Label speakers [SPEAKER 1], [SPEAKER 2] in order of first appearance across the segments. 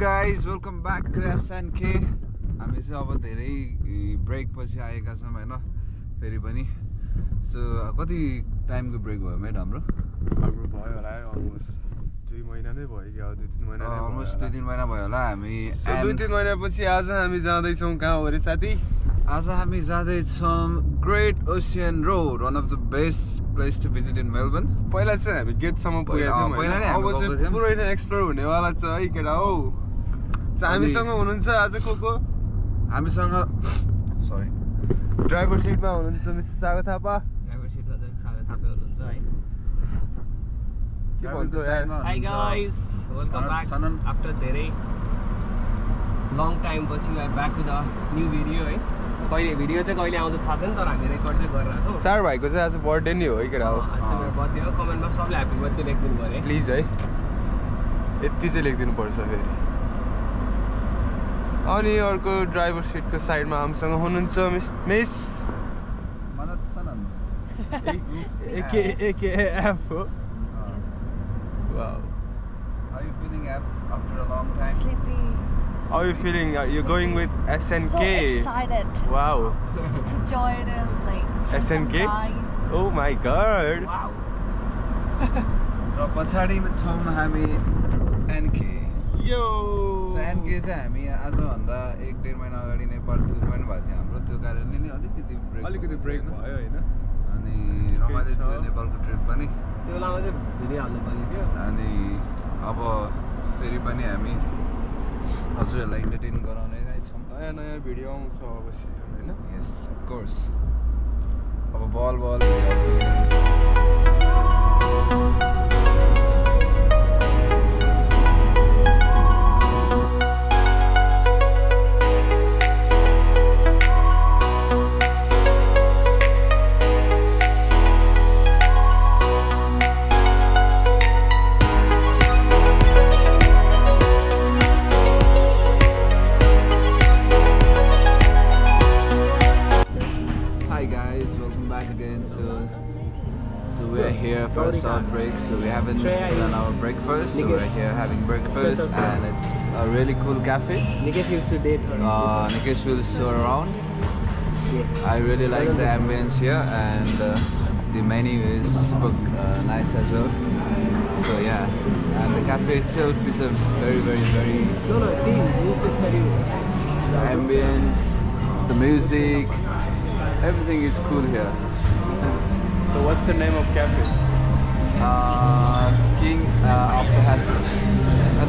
[SPEAKER 1] guys, welcome back to SNK. हामी चाहिँ अब धेरै ब्रेक पछि आएका छौँ हैन फेरि पनि सो कति टाइमको ब्रेक भयो मेट हाम्रो
[SPEAKER 2] भयो होला अलमोस्ट 2 महिना नै भयो कि 2-3 महिना नै
[SPEAKER 1] अलमोस्ट 2-3 महिना भयो होला हामी
[SPEAKER 2] 2-3 महिना पछि आज हामी जाँदै छौँ कहाँ हो रे साथी
[SPEAKER 1] आज हामी जाँदै छौँ great ocean road one of the best place to visit in Melbourne
[SPEAKER 2] पहिला चाहिँ हामी गेटसम्म पुगेको थियौँ
[SPEAKER 1] पहिला नै
[SPEAKER 2] अब चाहिँ पुरै नै एक्सप्लोर हुनेवाला छ है केटा हौ हामीसँग हुनुहुन्छ आज को
[SPEAKER 1] हामीसँग सरी
[SPEAKER 2] ड्राइभर सिटमा हुनुहुन्छ मिस्टर सागर थापा
[SPEAKER 3] ड्राइभर सिटमा चाहिँ सागर थापा हुनुहुन्छ है
[SPEAKER 2] के भन्छ यार
[SPEAKER 3] hi guys welcome back after धेरै लङ टाइम पछि we are back with a new video है कहिले भिडियो चाहिँ कहिले आउँछ थाहा छैन तर हामी रेकर्ड चाहिँ गरिरहेको छौँ
[SPEAKER 2] सार भाइको चाहिँ आज बर्थडे नै हो है केटा हो
[SPEAKER 3] आज मेरो बर्थडे हो कमेन्टमा सबले ह्याप्पी बर्थडे लेखिदिनु पऱ्यो
[SPEAKER 2] प्लिज है यति चाहिँ लेखिदिनु पर्छ फेरि अनि अर्को ड्राइभर सिटको साइडमा हामीसँग हुनुहुन्छ मिस
[SPEAKER 1] मनोज सनन
[SPEAKER 2] एकेएफ हो Wow.
[SPEAKER 1] Are you feeling after a long time?
[SPEAKER 4] Sleepy.
[SPEAKER 2] How are you feeling? You're going with SNK.
[SPEAKER 4] So excited.
[SPEAKER 2] Wow.
[SPEAKER 4] To join the
[SPEAKER 2] SNK?
[SPEAKER 4] guys.
[SPEAKER 2] Oh my god.
[SPEAKER 3] Wow
[SPEAKER 1] र पछाडिमा छौँ हामी NK.
[SPEAKER 2] Yo.
[SPEAKER 1] So NK चाहिँ हामी आजभन्दा 1-1.5 महिना अगाडि Nepal tour पनि भएको थियो हाम्रो त्यो कारणले नि अलिकति ब्रेक
[SPEAKER 2] भयो हैन
[SPEAKER 1] अनि रमाइलो थियो नेपालको ट्रिप पनि
[SPEAKER 3] त्यो बेलामा चाहिँ भिडियो हाल्नु पर्ने थियो
[SPEAKER 1] अनि अब फेरि पनि हामी हजुरहरूलाई इन्टरटेन गराउने नै छौँ
[SPEAKER 2] नयाँ भिडियो आउँछ अवश्य हैन
[SPEAKER 1] यस अफ कोर्स अब बल here for a short break, so we haven't done our breakfast, so we're here having breakfast and it's a really cool cafe.
[SPEAKER 3] Nikesh used to date her.
[SPEAKER 1] Nikesh will show around.
[SPEAKER 3] Yes.
[SPEAKER 1] I really like the ambience here and the menu is super nice as well. So yeah, and the cafe itself is a very
[SPEAKER 3] No, see, you should tell you.
[SPEAKER 1] the ambience, the music, everything is cool here.
[SPEAKER 2] So what's the name of cafe?
[SPEAKER 1] King of the Castle.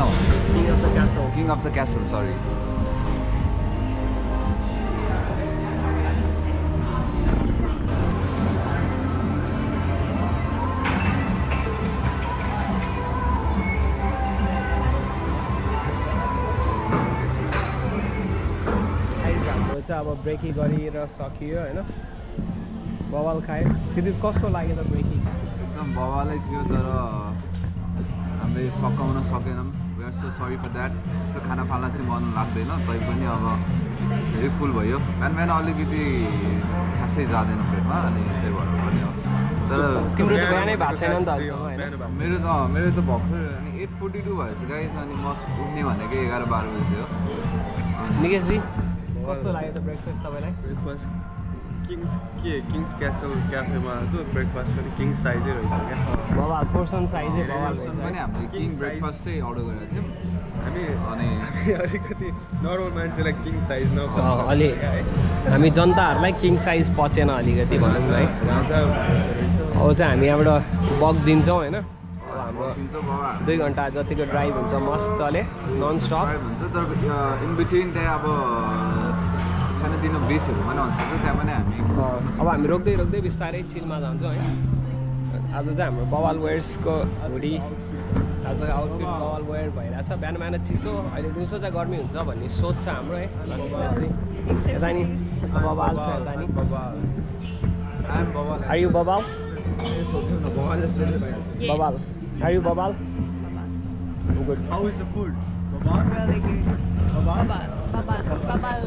[SPEAKER 1] No,
[SPEAKER 3] King of the Castle.
[SPEAKER 1] King of the Castle, sorry.
[SPEAKER 3] अब ब्रेकी गरेर सकियो हैन बवाल खायो फेरि कस्तो लाग्यो त ब्रेकी
[SPEAKER 1] एकदम बवालै थियो तर हामीले सकाउन सकेनौँ we are so sorry for that यस्तो खाना फाल्न चाहिँ मन लाग्दैन तैपनि अब धेरै फुल भयो बिहान अलिकति खासै जाँदैन पेटमा अनि त्यही भएर पनि हो तर
[SPEAKER 3] तिम्रो त बिहानै भएको छैन नि त हैन
[SPEAKER 1] मेरो त भर्खर अनि 8:42 भएछ गाइस अनि म उठ्ने भनेको 11-12 बजे हो
[SPEAKER 3] निकेशजी कस्तो लाग्यो त ब्रेकफास्ट तपाईलाई
[SPEAKER 2] ब्रेकफास्ट किङ्स क्यासल क्याफेमा आएको ब्रेकफास्ट पनि किङ साइजै रहेछ क्या
[SPEAKER 3] बवाल पोर्सन साइजै बवाल
[SPEAKER 1] पनि हामीले किङ ब्रेकफास्ट चाहिँ अर्डर गरेको थियौँ
[SPEAKER 2] अनि अलिकति नर्मल मान्छेलाई किङ साइज
[SPEAKER 3] अलि हामी जनताहरूलाई किङ साइज पचेन अलिकति भनौँ न है अब चाहिँ हामी यहाँबाट बग दिन्छौँ होइन अब हाम्रो 2 घन्टा जतिको ड्राइभ हुन्छ मस्तले नन स्टप
[SPEAKER 1] हुन्छ तर इन बिट्विन त्यहाँ अब सानोतिनो बिचहरू पनि हुन्छ त्यहाँ पनि हामी
[SPEAKER 3] अब हामी रोक्दै बिस्तारै चिलमा जान्छौँ है आज चाहिँ हाम्रो बवाल वेयर्सको हुडी आजको आउटफिट बवाल वेयर भइरहेछ बिहान चिसो अहिले दिउँसो चाहिँ गर्मी हुन्छ भन्ने सोच छ हाम्रो है चाहिँ यता नि बवाल छ यता नि
[SPEAKER 1] बवाल
[SPEAKER 3] आर यु बवाल बवाल आर यु बवाल good
[SPEAKER 2] how is the food
[SPEAKER 4] Really good. Babal.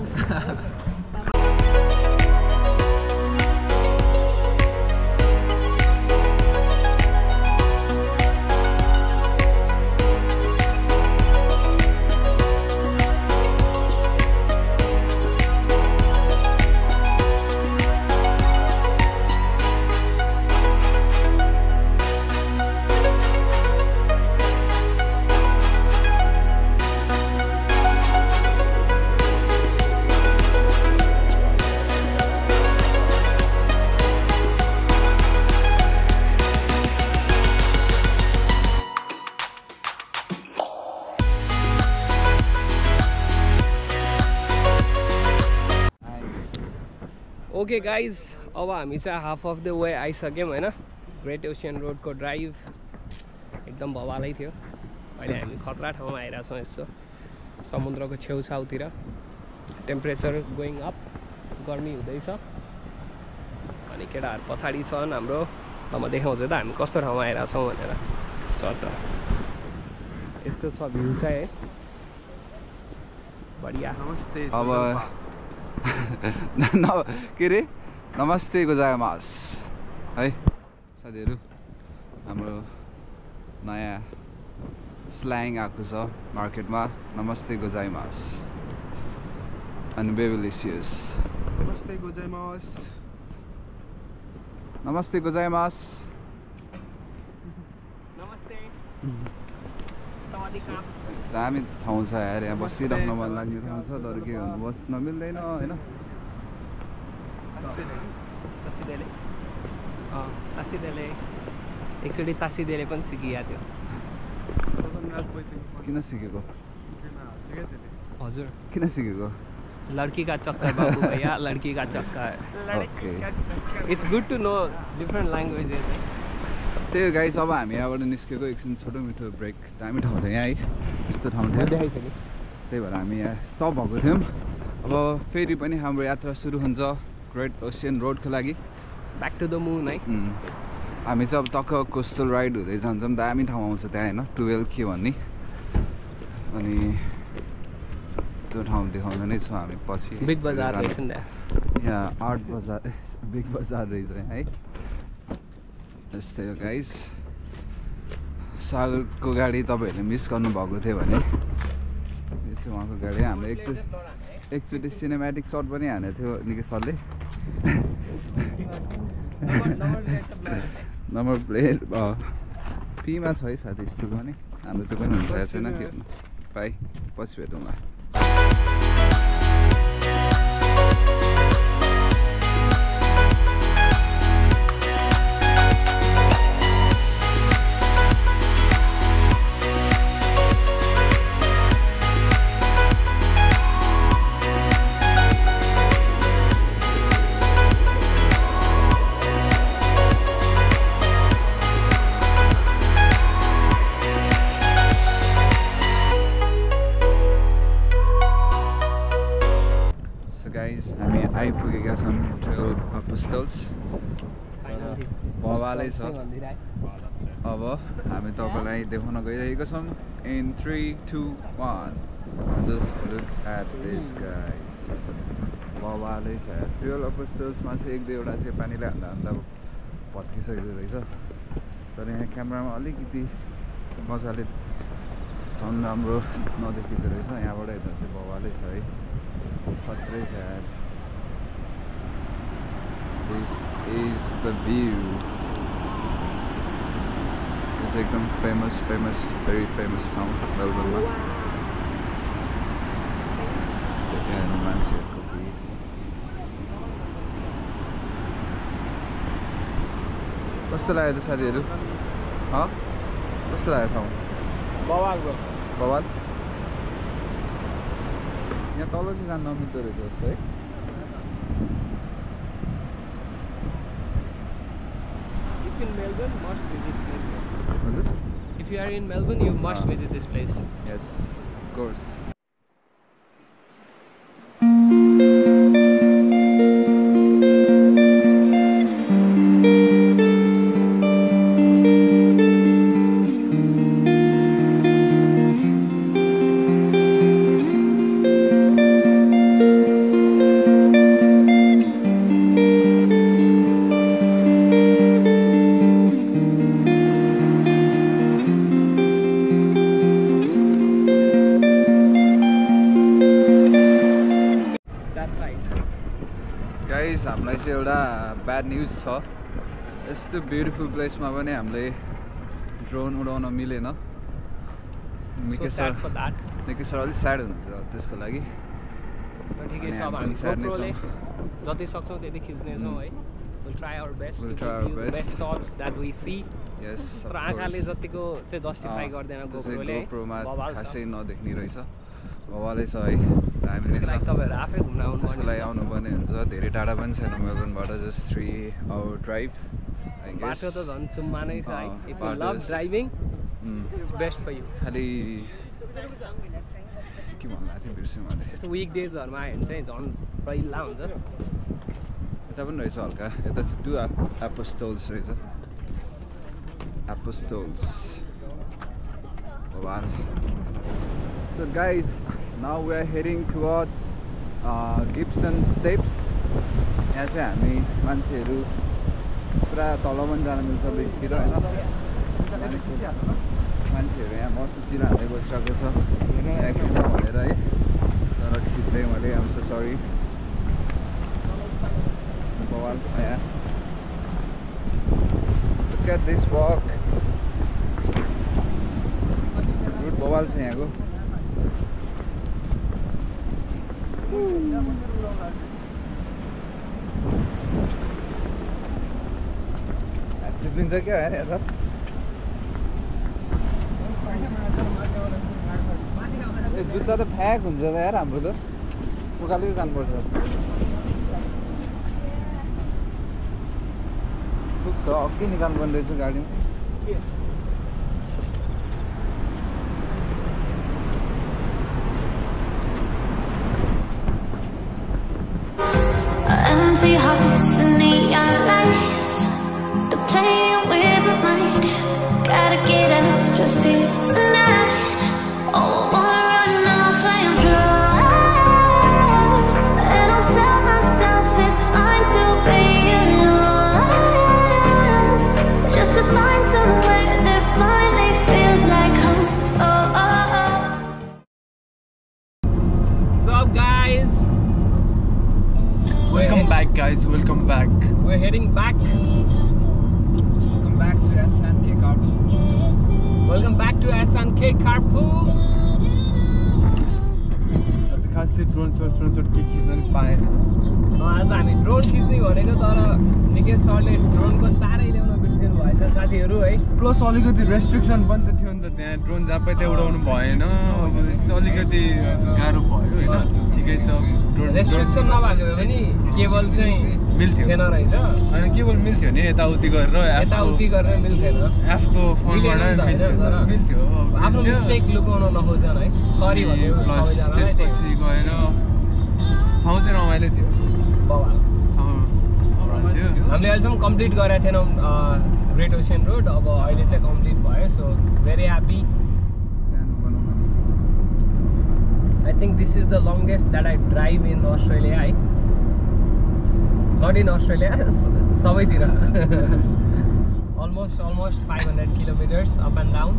[SPEAKER 3] Okay guys अब हामी चाहिँ हाफ अफ द वे आइसक्यौँ होइन ग्रेट ओसियन रोडको ड्राइभ एकदम भवालै थियो अहिले हामी खतरा ठाउँमा आइरहेछौँ यसो समुद्रको छेउछाउतिर टेम्परेचर गोइङ अप गर्मी हुँदैछ अनि केटाहरू पछाडि छन् हाम्रो अब म देखाउँछु त हामी कस्तो ठाउँमा आइरहेछौँ भनेर चट्ट यस्तो छ भ्यू चाहिँ है बढिया
[SPEAKER 2] नमस्ते
[SPEAKER 1] अब के अरे नमस्ते गोजाइमास है साथीहरू हाम्रो नयाँ स्ल्याङ आएको छ मार्केटमा नमस्ते गोजाइमास अनि बेबिलिसियस
[SPEAKER 2] नमस्ते गोजाइमास
[SPEAKER 1] नमस्ते गोजाइमास
[SPEAKER 3] नमस्ते सवादिका
[SPEAKER 1] दामी ठाउँ छ यार यहाँ बसिराख्न मन लाग्ने ठाउँ छ तर के भन्नु बस्न मिल्दैन होइन
[SPEAKER 3] तासिदेले तासिदेले एकचोटि तासिदेले पनि सिकिया थियो
[SPEAKER 1] किन सिकेको
[SPEAKER 3] हजुर
[SPEAKER 1] किन सिकेको
[SPEAKER 3] लड़की का चक्कर बाबू भैया लड़की का चक्कर
[SPEAKER 1] okay
[SPEAKER 3] it's good to know different languages है
[SPEAKER 1] त्यही गाइस अब हामी यहाँबाट निस्केको एकछिन छोटो मिठो ब्रेक दामी ठाउँ थियो यहाँ है यस्तो ठाउँ थियो
[SPEAKER 3] देखाइसकेँ
[SPEAKER 1] त्यही भएर हामी यहाँ स्टप भएको थियौँ अब फेरि पनि हाम्रो यात्रा सुरु हुन्छ ग्रेट ओसियन रोडको लागि
[SPEAKER 3] ब्याक टु द मुन है
[SPEAKER 1] हामी चाहिँ अब टक्क कोस्टल राइड हुँदै जान्छौँ दामी ठाउँ आउँछ त्यहाँ होइन 12 के भन्ने अनि त्यो ठाउँ देखाउँदै नै छौँ हामी पछि
[SPEAKER 3] बिग बजार रहेछ नि
[SPEAKER 1] यहाँ आर्ट बजार बिग बजार रहेछ है यस्तै हो गाइस सागरको गाडी तपाईँहरूले मिस गर्नुभएको थियो भने यो चाहिँ उहाँको गाडी हाम्रो एकचोटि सिनेमेटिक सर्ट पनि हानेको थियो निकै सरले नम्बर प्लेट पीमा छ है साथी यस्तो पनि हाम्रो त्यो पनि हुन्छ या छैन के भन्नु भाइ पछि भेटौँला हामी आइपुगेका छौँ 12 अपोस्टल्स भवालै छ अब हामी तपाईँलाई देखाउन गइरहेको छौँ in 3, 2, 1 just look at this guys भवालै छ 12 अपोस्टल्समा चाहिँ एक दुईवटा चाहिँ पानीले हान्दा हान्दा भत्किसकेको रहेछ तर यहाँ क्यामेरामा अलिकति मजाले झन् राम्रो नदेखिँदो रहेछ यहाँबाट हेर्दा चाहिँ भवालै छ है खत्रै छ यार This is the view. It's एकदम famous, very famous town, Melbourne. यहाँ मान्छेहरूको भिड कस्तो लाग्यो त साथीहरू कस्तो लाग्यो ठाउँ
[SPEAKER 3] बवाल ब्रो
[SPEAKER 1] बवाल यहाँ तल चाहिँ जान नमिल्दो रहेछ जस्तो है
[SPEAKER 3] in Melbourne, must visit this place.
[SPEAKER 1] Was it?
[SPEAKER 3] If you are in Melbourne, you must visit this place.
[SPEAKER 1] Yes, of course. हामीलाई चाहिँ एउटा ब्याड न्युज छ यस्तो ब्युटिफुल प्लेसमा पनि हामीले ड्रोन उडाउन मिलेन निकै सर अलिक स्याड हुनुहुन्छ त्यसको लागि
[SPEAKER 3] ठिकै छ अब हामी GoPro-ले जति सक्छौँ त्यति खिच्नेछौँ है we'll try our best to give you best shots that we see
[SPEAKER 1] yes
[SPEAKER 3] तर आँखाले जतिको चाहिँ जस्टिफाई गर्दैन GoPro-ले
[SPEAKER 1] GoPro-मा खासै नदेख्ने रहेछ भवालै छ है दामी
[SPEAKER 3] त्यसको लागि
[SPEAKER 1] रहेछ
[SPEAKER 3] तपाईँहरू आफै घुम्न
[SPEAKER 1] त्यसको लागि
[SPEAKER 3] आउनु
[SPEAKER 1] आउनुपर्ने हुन्छ धेरै टाढा पनि छैन मेलबर्नबाट just 3 hour drive I guess
[SPEAKER 3] बाटो त झन् चुम्मा नै छ है if you love driving it's best for you
[SPEAKER 1] खालि के भन्नु लाग्थ्यो बिर्सेँ मैले
[SPEAKER 3] त्यस्तो विक डेजहरूमा आयो भने चाहिँ झन् पहिला हुन्छ
[SPEAKER 1] यता पनि रहेछ हल्का यता चाहिँ 2 एपोस्टोल्स रहेछ एपोस्टोल्स भगवान So guys, now we are heading towards Gibson Steps. यहाँ चाहिँ हामी मान्छेहरू पुरा तल पनि जान मिल्छ ब्रिजतिर होइन मान्छेहरू यहाँ मस्त चिला हाल्दै बसिरहेको छ यहाँ खिच्छ भनेर है तर खिच्दै मैले आम सो सरी बवाल छ यहाँ Look at this walk route बवाल छ यहाँको चिप्लिन्छ क्या यार यहाँ त जुत्ता त फ्याक हुन्छ त यार हाम्रो त उकालेर जानुपर्छ अघि निकाल्नु पर्ने रहेछ गाडीमा
[SPEAKER 5] Empty hearts and neon lights, they're playing with my mind. Gotta get out of here tonight. Oh, I wanna run off and fly. And I'll tell myself it's fine to be alone, just to find somewhere that finally feels like home. Oh, oh, oh.
[SPEAKER 3] What's up guys?
[SPEAKER 2] Welcome back guys, welcome back.
[SPEAKER 3] We're heading back.
[SPEAKER 1] Welcome back to SNK Carpool.
[SPEAKER 3] Welcome back to SNK Carpool.
[SPEAKER 2] आज खास चाहिँ drone सोट के खिच्न पाएन
[SPEAKER 3] आज हामी drone खिच्ने भनेको तर निकेश सरले ड्रोनको तारै ल्याउन बिर्सिनु भएछ साथीहरू है
[SPEAKER 2] प्लस अलिकति रेस्ट्रिक्सन पनि त थियो नि त त्यहाँ ड्रोन जहाँ पाइ त्यहाँ उडाउनु भएन अलिकति गाह्रो भयो होइन ठिकै छ
[SPEAKER 3] रेस्ट्रिक्सन नभएको भए पनि केबल चाहिँ
[SPEAKER 2] मिल्थ्यो
[SPEAKER 3] थिएन रहेछ
[SPEAKER 2] अनि केवल मिल्थ्यो नि यताउति गरेर
[SPEAKER 3] यताउति गरेर मिल्थेन
[SPEAKER 2] एफको फोनबाट मिल्थ्यो
[SPEAKER 3] आफ्नो मिस्टेक लुकाउन नखोजन है सरी भन्यो सबैजनालाई
[SPEAKER 2] त्यसपछि गएर ठाउँ चाहिँ रमाइलो थियो
[SPEAKER 3] बवाल हामीले अहिलेसम्म कम्प्लिट गरेका थिएनौँ ग्रेट ओसियन रोड अब अहिले चाहिँ कम्प्लिट भयो so very happy I think this is the longest that I drive in Australia. Not in Australia, सबैतिर. almost 500 kilometers up and down.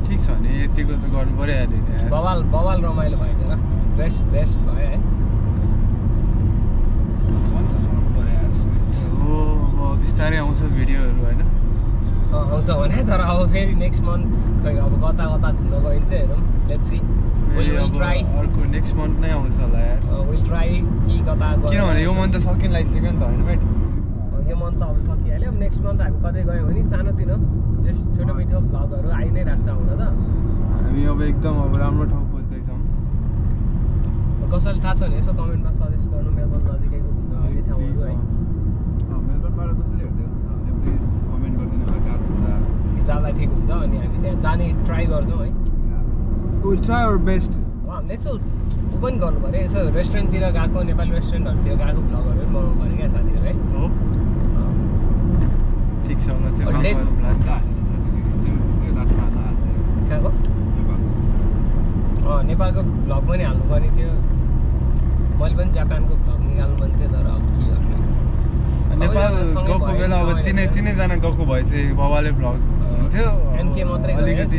[SPEAKER 2] ठीक छ नि यतिको त गर्नु पर्यो अहिले
[SPEAKER 3] बवाल रमाइलो भयो नि बेस्ट भयो है
[SPEAKER 2] अब बिस्तारै आउँछ भिडियोहरू होइन
[SPEAKER 3] आउँछ भने तर अब फेरि नेक्स्ट मन्थ खै अब कता घुम्न गइन्छ हेरौँ लेट्स सी विल ट्राई
[SPEAKER 2] अर्को नेक्स्ट मन्थ नै आउँछ होला यार
[SPEAKER 3] विल ट्राई कि कता
[SPEAKER 2] किनभने यो मन्थ त सकिन लागिसक्यो नि त होइन बेट
[SPEAKER 3] यो मन्थ त अब सकिहाल्यो अब नेक्स्ट मन्थ हामी कतै गयौँ भने सानोतिनो जस्ट छोटो मिठो भ्लगहरू आइ नै राख्छ हुन त
[SPEAKER 2] हामी अब एकदम अब राम्रो ठाउँ खोज्दैछौँ
[SPEAKER 3] कसैले थाहा छ भने यसो कमेन्टमा सजेस्ट गर्नु मेलबर्न नजिकैको घुम्न आउने ठाउँहरू है
[SPEAKER 1] मेलबर्नबाट कसैले हेर्दै हुनुहुन्छ भने प्लिज कमेन्ट गरिदिनु होला कहाँ घुम्दा
[SPEAKER 3] जाँदा ठिक हुन्छ अनि हामी त्यहाँ जाने ट्राई गर्छौँ है
[SPEAKER 2] विल ट्राई आवर बेस्ट
[SPEAKER 3] अब हामीले यसो उ पनि गर्नु पऱ्यो यसो रेस्टुरेन्टतिर गएको नेपाली रेस्टुरेन्टहरूतिर गएको भ्लगहरू पनि बनाउनु पऱ्यो क्या साथीहरू है
[SPEAKER 2] हो ठिक छ होला त्यो
[SPEAKER 3] कहाँको नेपालको भ्लग पनि हाल्नुपर्ने थियो मैले पनि जापानको भ्लग निकाल्नुपर्ने थियो तर अब के गर्ने
[SPEAKER 2] नेपाल गएको बेला अब तिनैजना गएको भए चाहिँ बाबाले भ्लग हुन्थ्यो
[SPEAKER 3] एनके मात्रै
[SPEAKER 2] अलिकति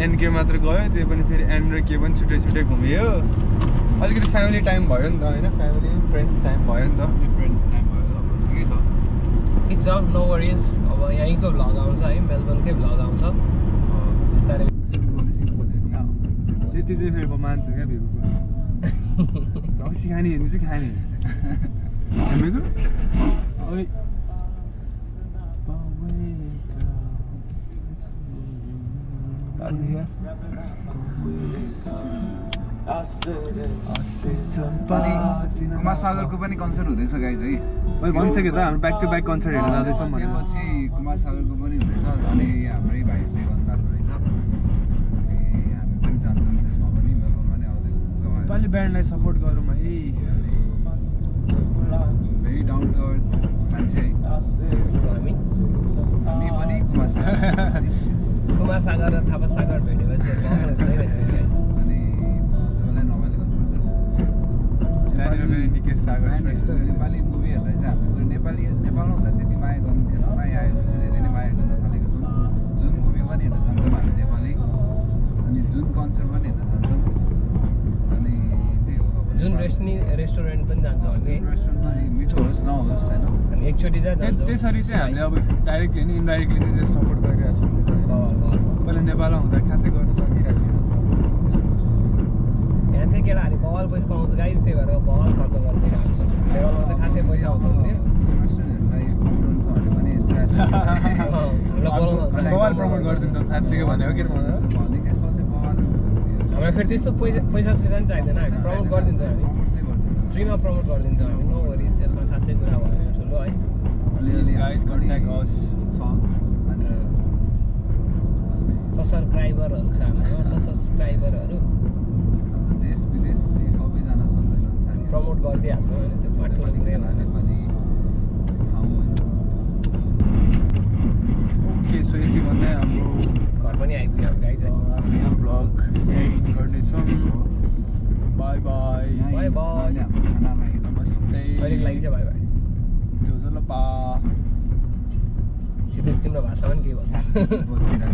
[SPEAKER 2] एनके मात्र गयो त्यो पनि फेरि एन र के पनि छुट्टै घुमियो अलिकति फ्यामिली टाइम भयो नि त होइन फ्यामिली फ्रेन्ड्स टाइम भयो नि त
[SPEAKER 3] ठिक छ नो वरिज अब यहीँको भ्लग आउँछ है मेलबर्नकै भ्लग आउँछ बिस्तारै
[SPEAKER 2] त्यति चाहिँ फेरि मान्छ क्या भिउको रक्सी खाने हेर्नु चाहिँ खाने हामीको
[SPEAKER 1] अनि कुमार सागरको पनि कन्सर्ट हुँदैछ गाइज है।
[SPEAKER 2] मैले भनिसकेँ त हाम्रो ब्याक टु ब्याक कन्सर्ट हेर्न जाँदैछौँ भनेर।
[SPEAKER 1] त्यसपछि कुमार सागरको पनि हुँदैछ अनि हाम्रै भाइहरूले गर्नुभएको रहेछ अनि हामी पनि जान्छौँ त्यसमा पनि मेलबोर्नमा नै आउँदै हुनुहुन्छ
[SPEAKER 2] नेपाली ब्यान्डलाई सपोर्ट गरौँ है।
[SPEAKER 1] भेरी डाउन टु अर्थ मान्छे है
[SPEAKER 3] हामी
[SPEAKER 1] हामी पनि कुमार सागर
[SPEAKER 3] कुमार सागर र थापा सागर भेटेपछि
[SPEAKER 1] अनि तपाईँलाई रमाइलो गर्नुपर्छ।
[SPEAKER 2] सागर
[SPEAKER 1] नेपाली मुभीहरूलाई चाहिँ हामी नेपालमा हुँदा त्यति माया गर्नु थिएन। माया आएपछि धेरै नै माया गर्न थालेको छौँ। जुन मुभी पनि हेर्न जान्छौँ हामी नेपाली अनि जुन कन्सर्ट पनि हेर्न जान्छौँ अनि त्यही हो अब
[SPEAKER 3] जुन रेस्टुरेन्ट पनि जान्छ हामी
[SPEAKER 1] रेस्टुरेन्टमा मिठो होस् नहोस् होइन
[SPEAKER 3] अनि एकचोटि चाहिँ जान्छौँ।
[SPEAKER 2] त्यसरी चाहिँ हामीले अब डाइरेक्टली नि इन्डाइरेक्टली चाहिँ सपोर्ट गरिरहेको छौँ। पहिला नेपालमा हुँदा खासै गर्न सकिरहेको थिएन।
[SPEAKER 3] यहाँ चाहिँ केटाहरूले बवाल पैसा कमाउँछ गाइस, त्यही भएर बवाल खर्च गरिदिएर हाल्छ। नेपालमा चाहिँ खासै पैसा हुँदैन
[SPEAKER 1] रेस्टुरेन्टहरूलाई प्रमोट छ भने पनि
[SPEAKER 2] बवाल प्रमोट गरिदिन्छौँ साँच्चीको भनेको के भन्नु
[SPEAKER 1] भनेकै सरले बवाल
[SPEAKER 3] हामीलाई फेरि त्यस्तो पैसा सुइसा पनि चाहिँदैन, हामी प्रमोट गरिदिन्छौँ। हामी
[SPEAKER 1] प्रमोट चाहिँ गरिदिन्छौँ
[SPEAKER 3] फ्रीमा प्रमोट गरिदिन्छौँ हामी, नो वरिज। त्यसमा खासै कुरा भएन ठुलो है।
[SPEAKER 1] अलिअलि
[SPEAKER 2] गाइस कन्ट्याक्ट अस
[SPEAKER 1] छ अनि
[SPEAKER 3] सब्सक्राइबरहरू छ हाम्रो, सब्सक्राइबरहरू
[SPEAKER 1] देश विदेश सबैजना छन् होइन साथी
[SPEAKER 3] प्रमोट गरिदिइहाल्छौँ होइन, त्यसमा ठुलो कुरै होइन।
[SPEAKER 1] नेपाली ठाउँ होइन।
[SPEAKER 2] ओके सो यति भन्दै हाम्रो
[SPEAKER 3] घर पनि आइपुग्यो गाइस है।
[SPEAKER 2] यहाँ ब्लग एडिट गर्नेछौँ। By by
[SPEAKER 3] by by.
[SPEAKER 1] अहिले हाम्रो खानामा
[SPEAKER 2] नमस्ते
[SPEAKER 3] अहिलेको लागि चाहिँ बाई बाई।
[SPEAKER 2] जोजोलपा
[SPEAKER 3] सिधै तिम्रो भाषामा पनि के भन्नु
[SPEAKER 1] बसिरहेको